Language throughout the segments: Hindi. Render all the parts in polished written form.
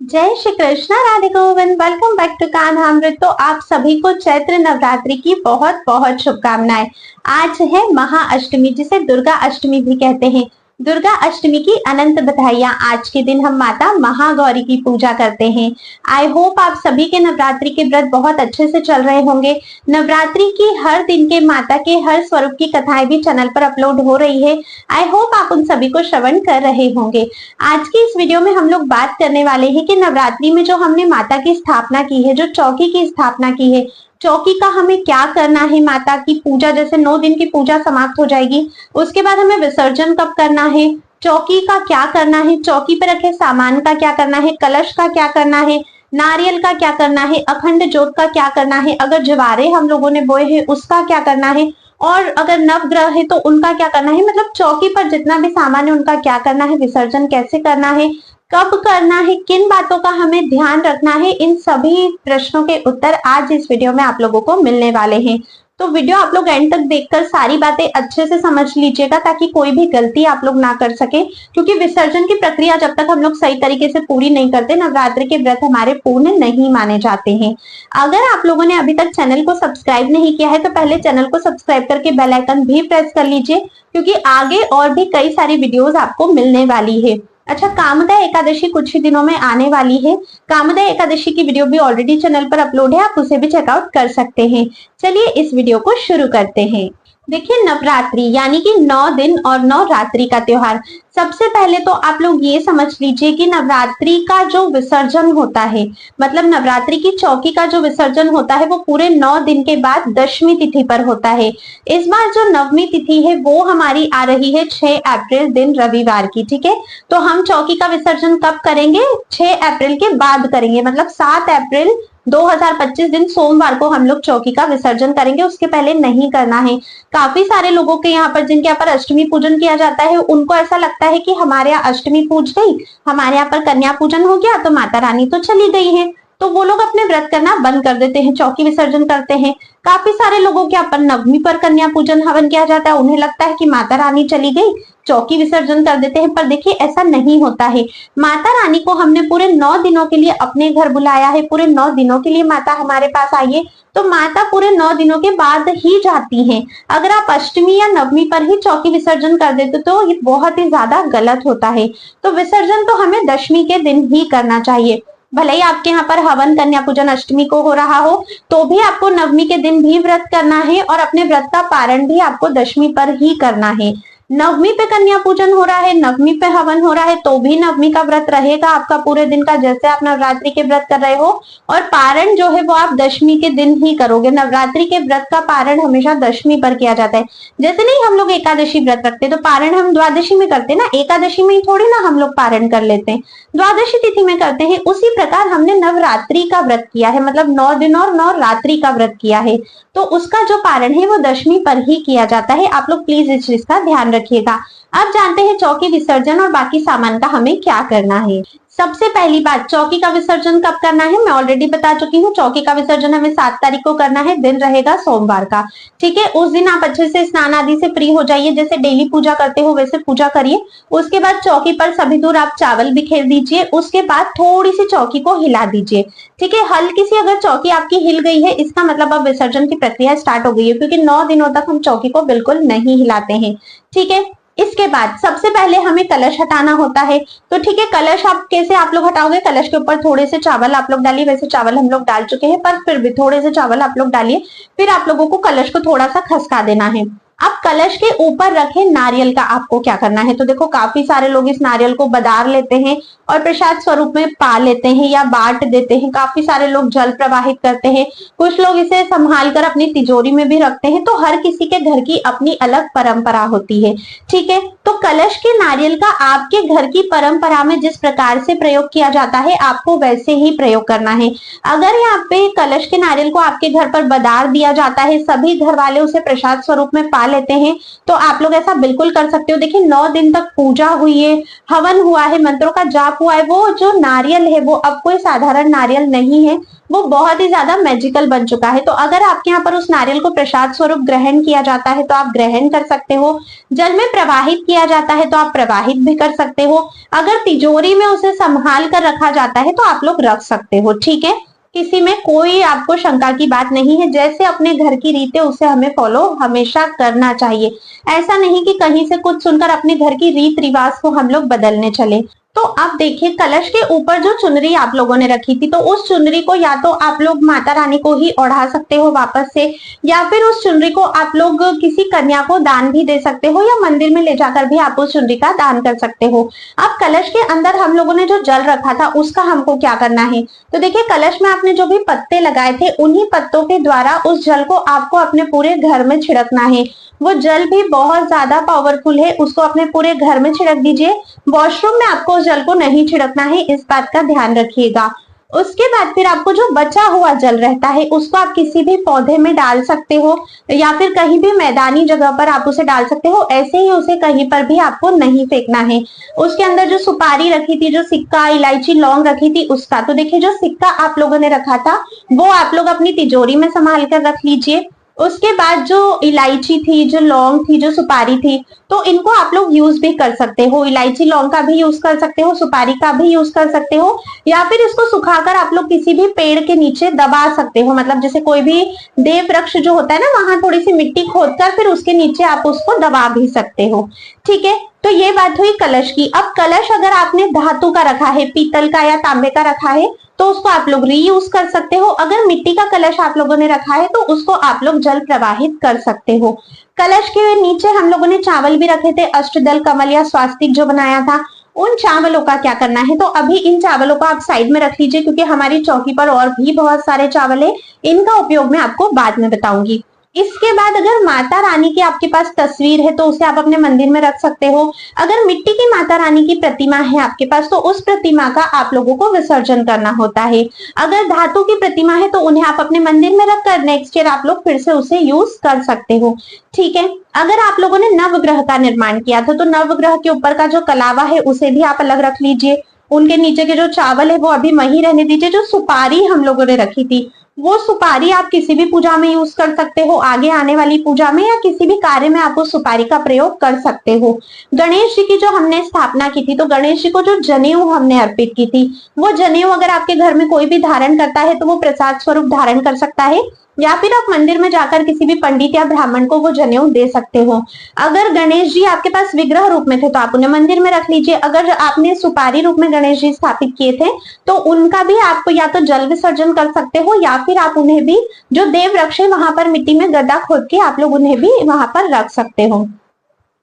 जय Shri Krishna, Radhe Govind. Welcome back to Kanhamrit. तो आप सभी को चैत्र नवरात्रि की बहुत बहुत शुभकामनाएं। आज है महाअष्टमी, जिसे दुर्गा अष्टमी भी कहते हैं। दुर्गा अष्टमी की अनंत बधाइयां। आज के दिन हम माता महागौरी की पूजा करते हैं। आई होप आप सभी के नवरात्रि के व्रत बहुत अच्छे से चल रहे होंगे। नवरात्रि की हर दिन के माता के हर स्वरूप की कथाएं भी चैनल पर अपलोड हो रही है। आई होप आप उन सभी को श्रवण कर रहे होंगे। आज की इस वीडियो में हम लोग बात करने वाले हैं कि नवरात्रि में जो हमने माता की स्थापना की है, जो चौकी की स्थापना की है, चौकी का हमें क्या करना है। माता की पूजा, जैसे 9 दिन की पूजा समाप्त हो जाएगी, उसके बाद हमें विसर्जन कब करना है, चौकी का क्या करना है, चौकी पर रखे सामान का क्या करना है, कलश का क्या करना है, नारियल का क्या करना है, अखंड ज्योत का क्या करना है, अगर जवारे हम लोगों ने बोए हैं उसका क्या करना है, और अगर नवग्रह है तो उनका क्या करना है। मतलब चौकी पर जितना भी सामान है उनका क्या करना है, विसर्जन कैसे करना है, कब करना है, किन बातों का हमें ध्यान रखना है, इन सभी प्रश्नों के उत्तर आज इस वीडियो में आप लोगों को मिलने वाले हैं। तो वीडियो आप लोग एंड तक देखकर सारी बातें अच्छे से समझ लीजिएगा, ताकि कोई भी गलती आप लोग ना कर सके। क्योंकि विसर्जन की प्रक्रिया जब तक हम लोग सही तरीके से पूरी नहीं करते, नवरात्रि के व्रत हमारे पूर्ण नहीं माने जाते हैं। अगर आप लोगों ने अभी तक चैनल को सब्सक्राइब नहीं किया है तो पहले चैनल को सब्सक्राइब करके बेल आइकन भी प्रेस कर लीजिए, क्योंकि आगे और भी कई सारी वीडियोस आपको मिलने वाली है। अच्छा, कामदा एकादशी कुछ ही दिनों में आने वाली है। कामदा एकादशी की वीडियो भी ऑलरेडी चैनल पर अपलोड है, आप उसे भी चेकआउट कर सकते हैं। चलिए इस वीडियो को शुरू करते हैं। देखिए, नवरात्रि यानी कि 9 दिन और 9 रात्रि का त्योहार। सबसे पहले तो आप लोग ये समझ लीजिए कि नवरात्रि का जो विसर्जन होता है, मतलब नवरात्रि की चौकी का जो विसर्जन होता है, वो पूरे 9 दिन के बाद दशमी तिथि पर होता है। इस बार जो नवमी तिथि है वो हमारी आ रही है 6 अप्रैल दिन रविवार की। ठीक है, तो हम चौकी का विसर्जन कब करेंगे? 6 अप्रैल के बाद करेंगे, मतलब 7 अप्रैल 2025 दिन सोमवार को हम लोग चौकी का विसर्जन करेंगे। उसके पहले नहीं करना है। काफी सारे लोगों के यहाँ पर, जिनके यहाँ पर अष्टमी पूजन किया जाता है, उनको ऐसा लगता है कि हमारे यहाँ अष्टमी पूज गई, हमारे यहाँ पर कन्या पूजन हो गया तो माता रानी तो चली गई है, तो वो लोग अपने व्रत करना बंद कर देते हैं, चौकी विसर्जन करते हैं। काफी सारे लोगों के यहाँ पर नवमी पर कन्या पूजन हवन किया जाता है, उन्हें लगता है कि माता रानी चली गई, चौकी विसर्जन कर देते हैं। पर देखिए, ऐसा नहीं होता है। माता रानी को हमने पूरे 9 दिनों के लिए अपने घर बुलाया है, पूरे 9 दिनों के लिए माता हमारे पास आई है, तो माता पूरे 9 दिनों के बाद ही जाती हैं। अगर आप अष्टमी या नवमी पर ही चौकी विसर्जन कर देते तो ये बहुत ही ज्यादा गलत होता है। तो विसर्जन तो हमें दशमी के दिन ही करना चाहिए। भले ही आपके यहाँ पर हवन कन्या पूजन अष्टमी को हो रहा हो, तो भी आपको नवमी के दिन भी व्रत करना है, और अपने व्रत का पारण भी आपको दशमी पर ही करना है। नवमी पे कन्या पूजन हो रहा है, नवमी पे हवन हो रहा है, तो भी नवमी का व्रत रहेगा आपका पूरे दिन का, जैसे आप नवरात्रि के व्रत कर रहे हो। और पारण जो है वो आप दशमी के दिन ही करोगे। नवरात्रि के व्रत का पारण हमेशा दशमी पर किया जाता है। जैसे नहीं हम लोग एकादशी व्रत रखते तो पारण हम द्वादशी में करते ना, एकादशी में ही थोड़ी ना हम लोग पारण कर लेते हैं, द्वादशी तिथि में करते हैं। उसी प्रकार हमने नवरात्रि का व्रत किया है, मतलब 9 दिन और 9 रात्रि का व्रत किया है, तो उसका जो पारण है वो दशमी पर ही किया जाता है। आप लोग प्लीज इस चीज का ध्यान रखिएगा। अब जानते हैं चौकी विसर्जन और बाकी सामान का हमें क्या करना है। सबसे पहली बात, चौकी का विसर्जन कब करना है मैं ऑलरेडी बता चुकी हूँ। चौकी का विसर्जन हमें 7 तारीख को करना है, दिन रहेगा सोमवार का। ठीक है, उस दिन आप अच्छे से स्नान आदि से फ्री हो जाइए, जैसे डेली पूजा करते हो वैसे पूजा करिए। उसके बाद चौकी पर सभी दूर आप चावल बिखेर दीजिए। उसके बाद थोड़ी सी चौकी को हिला दीजिए। ठीक है, हल्की सी अगर चौकी आपकी हिल गई है, इसका मतलब अब विसर्जन की प्रक्रिया स्टार्ट हो गई है, क्योंकि 9 दिनों तक हम चौकी को बिल्कुल नहीं हिलाते हैं। ठीक है, इसके बाद सबसे पहले हमें कलश हटाना होता है। तो ठीक है, कलश आप कैसे आप लोग हटाओगे? कलश के ऊपर थोड़े से चावल आप लोग डालिए, वैसे चावल हम लोग डाल चुके हैं, पर फिर भी थोड़े से चावल आप लोग डालिए। फिर आप लोगों को कलश को थोड़ा सा खसका देना है। अब कलश के ऊपर रखे नारियल का आपको क्या करना है? तो देखो, काफी सारे लोग इस नारियल को बदार लेते हैं और प्रसाद स्वरूप में पा लेते हैं या बांट देते हैं। काफी सारे लोग जल प्रवाहित करते हैं, कुछ लोग इसे संभाल कर अपनी तिजोरी में भी रखते हैं। तो हर किसी के घर की अपनी अलग परंपरा होती है। ठीक है, तो कलश के नारियल का आपके घर की परंपरा में जिस प्रकार से प्रयोग किया जाता है, आपको वैसे ही प्रयोग करना है। अगर यहाँ पे कलश के नारियल को आपके घर पर बदार दिया जाता है, सभी घर वाले उसे प्रसाद स्वरूप में पा लेते हैं, तो आप लोग ऐसा बिल्कुल कर सकते हो। देखिए, 9 दिन तक पूजा हुई है, हवन हुआ है, मंत्रों का जाप हुआ है, वो जो नारियल है वो अब कोई साधारण नारियल नहीं है, वो बहुत ही ज्यादा मैजिकल बन चुका है। तो अगर आपके यहाँ पर उस नारियल को प्रसाद स्वरूप ग्रहण किया जाता है तो आप ग्रहण कर सकते हो, जल में प्रवाहित किया जाता है तो आप प्रवाहित भी कर सकते हो, अगर तिजोरी में उसे संभाल कर रखा जाता है तो आप लोग रख सकते हो। ठीक है, किसी में कोई आपको शंका की बात नहीं है। जैसे अपने घर की रीत है उसे हमें फॉलो हमेशा करना चाहिए। ऐसा नहीं कि कहीं से कुछ सुनकर अपने घर की रीत रिवाज को हम लोग बदलने चले। तो आप देखिए, कलश के ऊपर जो चुनरी आप लोगों ने रखी थी, तो उस चुनरी को या तो आप लोग माता रानी को ही ओढ़ा सकते हो वापस से, या फिर उस चुनरी को आप लोग किसी कन्या को दान भी दे सकते हो, या मंदिर में ले जाकर भी आप उस चुनरी का दान कर सकते हो। अब कलश के अंदर हम लोगों ने जो जल रखा था उसका हमको क्या करना है, तो देखिए कलश में आपने जो भी पत्ते लगाए थे उन्हीं पत्तों के द्वारा उस जल को आपको अपने पूरे घर में छिड़कना है। वो जल भी बहुत ज्यादा पावरफुल है, उसको अपने पूरे घर में छिड़क दीजिए। वॉशरूम में आपको उस जल को नहीं छिड़कना है, इस बात का ध्यान रखिएगा। उसके बाद फिर आपको जो बचा हुआ जल रहता है उसको आप किसी भी पौधे में डाल सकते हो, या फिर कहीं भी मैदानी जगह पर आप उसे डाल सकते हो। ऐसे ही उसे कहीं पर भी आपको नहीं फेंकना है। उसके अंदर जो सुपारी रखी थी, जो सिक्का, इलायची, लौंग रखी थी उसका, तो देखिए जो सिक्का आप लोगों ने रखा था वो आप लोग अपनी तिजोरी में संभाल कर रख लीजिए। उसके बाद जो इलायची थी, जो लौंग थी, जो सुपारी थी, तो इनको आप लोग यूज भी कर सकते हो। इलायची लौंग का भी यूज कर सकते हो, सुपारी का भी यूज कर सकते हो, या फिर इसको सुखाकर आप लोग किसी भी पेड़ के नीचे दबा सकते हो। मतलब जैसे कोई भी देव वृक्ष जो होता है ना, वहां थोड़ी सी मिट्टी खोदकर फिर उसके नीचे आप उसको दबा भी सकते हो। ठीक है, तो ये बात हुई कलश की। अब कलश अगर आपने धातु का रखा है, पीतल का या तांबे का रखा है, तो उसको आप लोग रीयूज कर सकते हो। अगर मिट्टी का कलश आप लोगों ने रखा है तो उसको आप लोग जल प्रवाहित कर सकते हो। कलश के नीचे हम लोगों ने चावल भी रखे थे, अष्टदल कमल या स्वास्तिक जो बनाया था। उन चावलों का क्या करना है, तो अभी इन चावलों को आप साइड में रख लीजिए, क्योंकि हमारी चौकी पर और भी बहुत सारे चावल है, इनका उपयोग मैं आपको बाद में बताऊंगी। इसके बाद अगर माता रानी की आपके पास तस्वीर है तो उसे आप अपने मंदिर में रख सकते हो। अगर मिट्टी की माता रानी की प्रतिमा है आपके पास तो उस प्रतिमा का आप लोगों को विसर्जन करना होता है। अगर धातु की प्रतिमा है तो उन्हें आप अपने मंदिर में रखकर नेक्स्ट ईयर आप लोग फिर से उसे यूज कर सकते हो। ठीक है, अगर आप लोगों ने नवग्रह का निर्माण किया था तो नवग्रह के ऊपर का जो कलावा है उसे भी आप अलग रख लीजिए। उनके नीचे के जो चावल है वो अभी वही रहने दीजिए। जो सुपारी हम लोगों ने रखी थी वो सुपारी आप किसी भी पूजा में यूज कर सकते हो, आगे आने वाली पूजा में या किसी भी कार्य में आप उस सुपारी का प्रयोग कर सकते हो। गणेश जी की जो हमने स्थापना की थी तो गणेश जी को जो जनेऊ हमने अर्पित की थी, वो जनेऊ अगर आपके घर में कोई भी धारण करता है तो वो प्रसाद स्वरूप धारण कर सकता है, या फिर आप मंदिर में जाकर किसी भी पंडित या ब्राह्मण को वो जनेऊ दे सकते हो। अगर गणेश जी आपके पास विग्रह रूप में थे तो आप उन्हें मंदिर में रख लीजिए। अगर आपने सुपारी रूप में गणेश जी स्थापित किए थे तो उनका भी आपको या तो जल विसर्जन कर सकते हो, या फिर आप उन्हें भी जो देव वृक्ष है वहां पर मिट्टी में गड्ढा खोद के आप लोग उन्हें भी वहां पर रख सकते हो।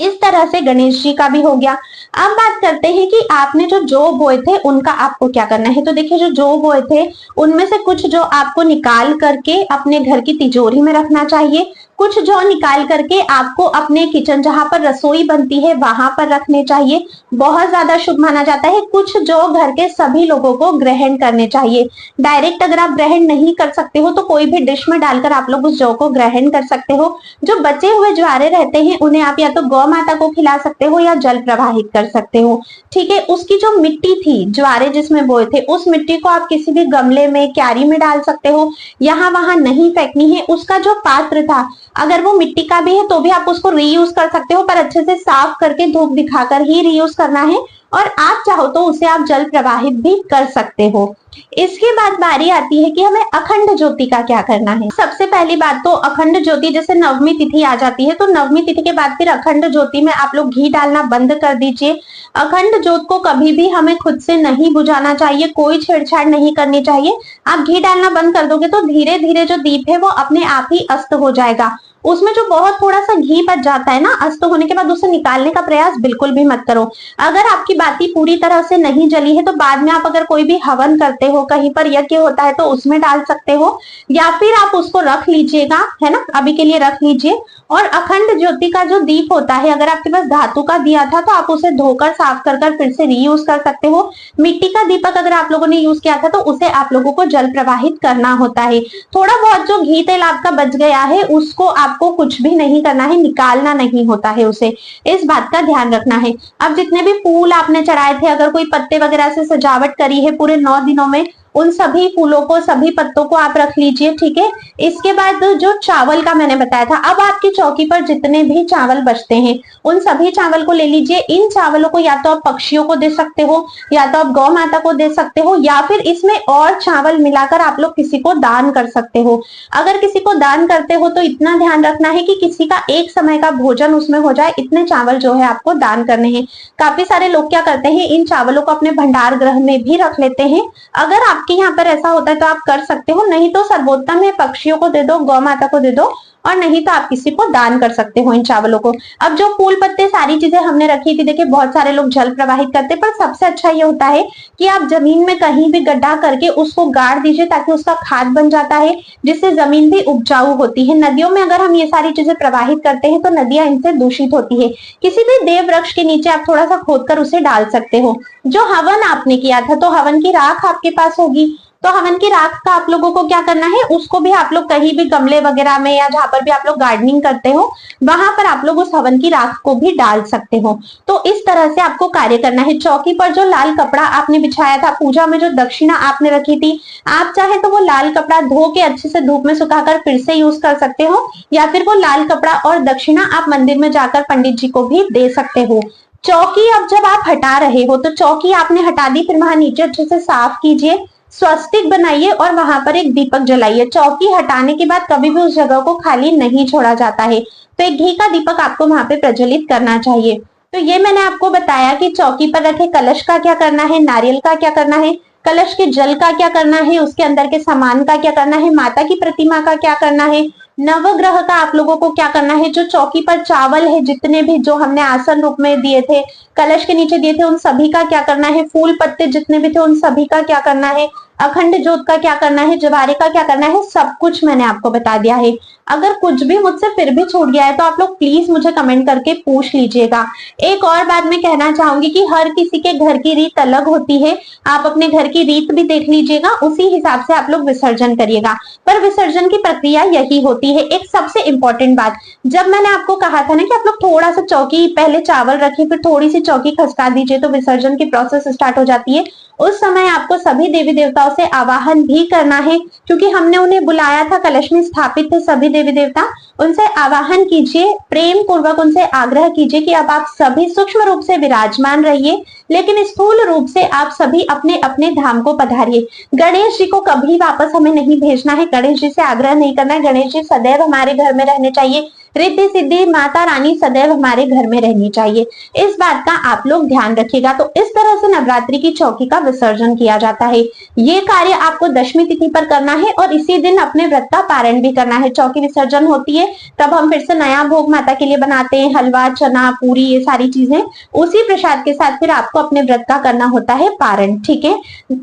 इस तरह से गणेश जी का भी हो गया। अब बात करते हैं कि आपने जो जौ बोए थे उनका आपको क्या करना है। तो देखिए जो जौ बोए थे उनमें से कुछ जो आपको निकाल करके अपने घर की तिजोरी में रखना चाहिए, कुछ जौ निकाल करके आपको अपने किचन जहां पर रसोई बनती है वहां पर रखने चाहिए, बहुत ज्यादा शुभ माना जाता है। कुछ जौ घर के सभी लोगों को ग्रहण करने चाहिए। डायरेक्ट अगर आप ग्रहण नहीं कर सकते हो तो कोई भी डिश में डालकर आप लोग उस जौ को ग्रहण कर सकते हो। जो बचे हुए ज्वारे रहते हैं उन्हें आप या तो गौ माता को खिला सकते हो या जल प्रवाहित कर सकते हो। ठीक है, उसकी जो मिट्टी थी, ज्वारे जिसमें बोए थे, उस मिट्टी को आप किसी भी गमले में, क्यारी में डाल सकते हो, यहाँ वहां नहीं फेंकनी है। उसका जो पात्र था अगर वो मिट्टी का भी है तो भी आप उसको रीयूज कर सकते हो, पर अच्छे से साफ करके धूप दिखाकर ही रीयूज करना है, और आप चाहो तो उसे आप जल प्रवाहित भी कर सकते हो। इसके बाद बारी आती है कि हमें अखंड ज्योति का क्या करना है। सबसे पहली बात तो अखंड ज्योति, जैसे नवमी तिथि आ जाती है तो नवमी तिथि के बाद फिर अखंड ज्योति में आप लोग घी डालना बंद कर दीजिए। अखंड ज्योत को कभी भी हमें खुद से नहीं बुझाना चाहिए, कोई छेड़छाड़ नहीं करनी चाहिए। आप घी डालना बंद कर दोगे तो धीरे धीरे जो दीप है वो अपने आप ही अस्त हो जाएगा। उसमें जो बहुत थोड़ा सा घी बच जाता है ना, अस्त होने के बाद उसे निकालने का प्रयास बिल्कुल भी मत करो। अगर आपकी बाती पूरी तरह से नहीं जली है तो बाद में आप अगर कोई भी हवन करते हो, कहीं पर यज्ञ होता है तो उसमें डाल सकते हो, या फिर आप उसको रख लीजिएगा, है ना, अभी के लिए रख लीजिए। और अखंड ज्योति का जो दीप होता है, अगर आपके पास धातु का दिया था तो आप उसे धोकर साफ कर फिर से रीयूज कर सकते हो। मिट्टी का दीपक अगर आप लोगों ने यूज किया था तो उसे आप लोगों को जल प्रवाहित करना होता है। थोड़ा बहुत जो घी तेल आपका बच गया है उसको आपको कुछ भी नहीं करना है, निकालना नहीं होता है उसे, इस बात का ध्यान रखना है। अब जितने भी फूल आपने चढ़ाए थे, अगर कोई पत्ते वगैरह से सजावट करी है पूरे 9 दिनों में, उन सभी फूलों को, सभी पत्तों को आप रख लीजिए, ठीक है। इसके बाद जो चावल का मैंने बताया था, अब आपकी चौकी पर जितने भी चावल बचते हैं उन सभी चावल को ले लीजिए। इन चावलों को या तो आप पक्षियों को दे सकते हो, या तो आप गौ माता को दे सकते हो, या फिर इसमें और चावल मिलाकर आप लोग किसी को दान कर सकते हो। अगर किसी को दान करते हो तो इतना ध्यान रखना है कि किसी का एक समय का भोजन उसमें हो जाए, इतने चावल जो है आपको दान करने हैं। काफी सारे लोग क्या करते हैं, इन चावलों को अपने भंडार गृह में भी रख लेते हैं। अगर आपके यहाँ पर ऐसा होता है तो आप कर सकते हो, नहीं तो सर्वोत्तम है पक्षियों को दे दो, गौ माता को दे दो, और नहीं तो आप किसी को दान कर सकते हो इन चावलों को। अब जो फूल पत्ते सारी चीजें हमने रखी थी, देखिए बहुत सारे लोग जल प्रवाहित करते हैं, पर सबसे अच्छा ये होता है कि आप जमीन में कहीं भी गड्ढा करके उसको गाड़ दीजिए, ताकि उसका खाद बन जाता है, जिससे जमीन भी उपजाऊ होती है। नदियों में अगर हम ये सारी चीजें प्रवाहित करते हैं तो नदियां इनसे दूषित होती है। किसी भी देव वृक्ष के नीचे आप थोड़ा सा खोदकर उसे डाल सकते हो। जो हवन आपने किया था, तो हवन की राख आपके पास होगी, तो हवन की राख का आप लोगों को क्या करना है, उसको भी आप लोग कहीं भी गमले वगैरह में या जहां पर भी आप लोग गार्डनिंग करते हो वहां पर आप लोग उस हवन की राख को भी डाल सकते हो। तो इस तरह से आपको कार्य करना है। चौकी पर जो लाल कपड़ा आपने बिछाया था, पूजा में जो दक्षिणा आपने रखी थी, आप चाहे तो वो लाल कपड़ा धो के अच्छे से धूप में सुखाकर फिर से यूज कर सकते हो, या फिर वो लाल कपड़ा और दक्षिणा आप मंदिर में जाकर पंडित जी को भी दे सकते हो। चौकी अब जब आप हटा रहे हो, तो चौकी आपने हटा दी, फिर वहां नीचे अच्छे से साफ कीजिए, स्वस्तिक बनाइए और वहां पर एक दीपक जलाइए। चौकी हटाने के बाद कभी भी उस जगह को खाली नहीं छोड़ा जाता है, तो एक घी का दीपक आपको वहां पे प्रज्वलित करना चाहिए। तो ये मैंने आपको बताया कि चौकी पर रखे कलश का क्या करना है, नारियल का क्या करना है, कलश के जल का क्या करना है, उसके अंदर के सामान का क्या करना है, माता की प्रतिमा का क्या करना है, नवग्रह का आप लोगों को क्या करना है, जो चौकी पर चावल है जितने भी जो हमने आसन रूप में दिए थे, कलश के नीचे दिए थे, उन सभी का क्या करना है, फूल पत्ते जितने भी थे उन सभी का क्या करना है, अखंड ज्योत का क्या करना है, जवारे का क्या करना है, सब कुछ मैंने आपको बता दिया है। अगर कुछ भी मुझसे फिर भी छूट गया है तो आप लोग प्लीज मुझे कमेंट करके पूछ लीजिएगा। एक और बात मैं कहना चाहूंगी कि हर किसी के घर की रीत अलग होती है, आप अपने घर की रीत भी देख लीजिएगा, उसी हिसाब से आप लोग विसर्जन करिएगा। पर विसर्जन की प्रक्रिया यही होती है। एक सबसे इंपॉर्टेंट बात, जब मैंने आपको कहा था ना कि आप लोग थोड़ा सा चौकी पहले चावल रखिए, फिर थोड़ी सी चौकी खसका दीजिए तो विसर्जन की प्रोसेस स्टार्ट हो जाती है, उस समय आपको सभी देवी देवताओं से आवाहन भी करना है, क्योंकि हमने उन्हें बुलाया था, कलश में स्थापित थे सभी देवी देवता, उनसे आवाहन कीजिए, प्रेम पूर्वक उनसे आग्रह कीजिए कि अब आप सभी सूक्ष्म रूप से विराजमान रहिए, लेकिन स्थूल रूप से आप सभी अपने अपने धाम को पधारिए। गणेश जी को कभी वापस हमें नहीं भेजना है, गणेश जी से आग्रह नहीं करना है, गणेश जी सदैव हमारे घर में रहने चाहिए, रिद्धि सिद्धि माता रानी सदैव हमारे घर में रहनी चाहिए। इस बात का आप लोग ध्यान रखिएगा। तो इस तरह से नवरात्रि की चौकी का विसर्जन किया जाता है। ये कार्य आपको दशमी तिथि पर करना है और इसी दिन अपने व्रत का पारण भी करना है। चौकी विसर्जन होती है तब हम फिर से नया भोग माता के लिए बनाते हैं, हलवा चना पूरी ये सारी चीजें, उसी प्रसाद के साथ फिर आपको अपने व्रत का करना होता है पारण। ठीक है,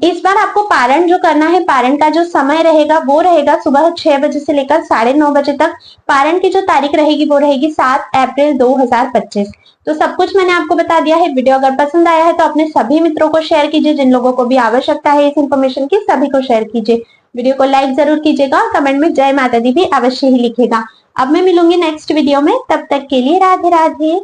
इस बार आपको पारण जो करना है, पारण का जो समय रहेगा वो रहेगा सुबह 6 बजे से लेकर 9:30 बजे तक। पारण की जो तारीख रहेगी वो रहेगी 7 अप्रैल 2025। तो सब कुछ मैंने आपको बता दिया है। वीडियो अगर पसंद आया है तो अपने सभी मित्रों को शेयर कीजिए, जिन लोगों को भी आवश्यकता है इस इंफॉर्मेशन की सभी को शेयर कीजिए। वीडियो को लाइक जरूर कीजिएगा और कमेंट में जय माता दी भी अवश्य ही लिखिएगा। अब मैं मिलूंगी नेक्स्ट वीडियो में, तब तक के लिए राधे राधे।